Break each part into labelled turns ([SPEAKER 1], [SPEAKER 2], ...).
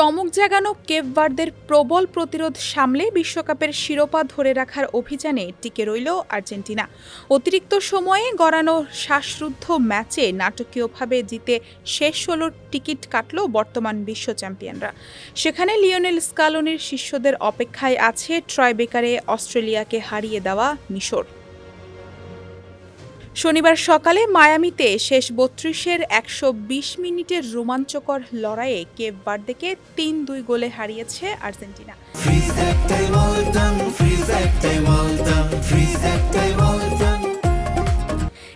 [SPEAKER 1] চমক জাগানো কেপ ভার্দের প্রবল প্রতিরোধ সামলে বিশ্বকাপের শিরোপা ধরে রাখার অভিযানে টিকে রইল আর্জেন্টিনা। অতিরিক্ত সময়ে গড়ানো শ্বাসরুদ্ধ ম্যাচে নাটকীয়ভাবে জিতে শেষ ১৬র টিকিট কাটল বর্তমান বিশ্ব চ্যাম্পিয়নরা। সেখানে লিওনেল স্কালোনির শিষ্যদের অপেক্ষায় আছে ট্রাইবেকারে অস্ট্রেলিয়াকে হারিয়ে দেওয়া মিশর। শনিবার সকালে মায়ামিতে শেষ ৩২-এর ১২০ মিনিটের রোমাঞ্চকর লড়াইয়ে কেপ ভার্দেকে ৩-২ গোলে হারিয়েছে আর্জেন্টিনা।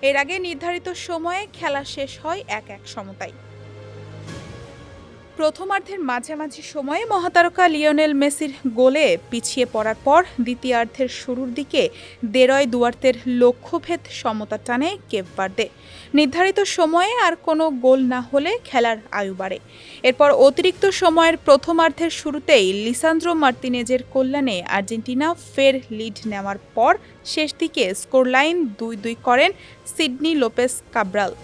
[SPEAKER 1] এর আগে নির্ধারিত সময়ে খেলা শেষ হয় ১-১ সমতায়। প্রথমার্ধের মাঝামাঝি সময়ে মহাতারকা লিওনেল মেসির গোলে পিছিয়ে পড়ার পর দ্বিতীয়ার্ধের শুরুর দিকে দেরয় দুয়ার্তের লক্ষ্যভেদ সমতা টানে কেপ ভার্দে। নির্ধারিত সময়ে আর কোনো গোল না হলে খেলার আয়ু বাড়ে। এরপর অতিরিক্ত সময়ের প্রথমার্ধের শুরুতেই লিসান্দ্রো মার্তিনেজের কল্যাণে আর্জেন্টিনা ফের লিড নেওয়ার পর শেষ দিকে স্কোরলাইন ২-২ করেন সিডনি লোপেস কাব্রাল।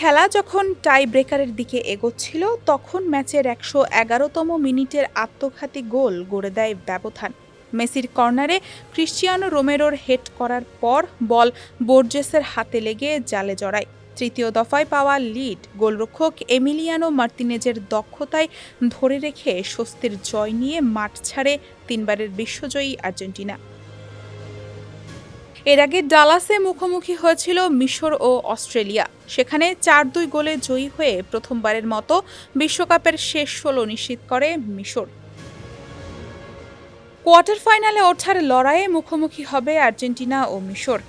[SPEAKER 1] খেলা যখন টাই ব্রেকারের দিকে এগোচ্ছিল তখন ম্যাচের ১১১তম মিনিটের আত্মঘাতী গোল গড়ে দেয় ব্যবধান। মেসির কর্নারে ক্রিশ্চিয়ানো রোমেরোর হেড করার পর বল বোর্জেসের হাতে লেগে জালে জড়ায়। তৃতীয় দফায় পাওয়া লিড গোলরক্ষক এমিলিয়ানো মার্তিনেজের দক্ষতায় ধরে রেখে স্বস্তির জয় নিয়ে মাঠ ছাড়ে তিনবারের বিশ্বজয়ী আর্জেন্টিনা। এর আগে ডালাসে মুখোমুখি হয়েছিল মিশর ও অস্ট্রেলিয়া। সেখানে ৪-২ গোলে জয়ী হয়ে প্রথমবারের মতো বিশ্বকাপের শেষ ১৬ নিশ্চিত করে মিশর। কোয়ার্টার ফাইনালে ওঠার লড়াইয়ে মুখোমুখি হবে আর্জেন্টিনা ও মিশর।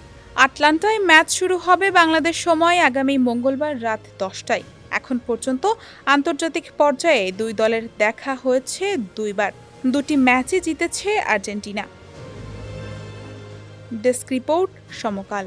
[SPEAKER 1] আটলান্টায় ম্যাচ শুরু হবে বাংলাদেশ সময় আগামী মঙ্গলবার রাত ১০টায়। এখন পর্যন্ত আন্তর্জাতিক পর্যায়ে দুই দলের দেখা হয়েছে দুইবার। দুটি ম্যাচই জিতেছে আর্জেন্টিনা। ডেস্ক রিপোর্ট, সমকাল।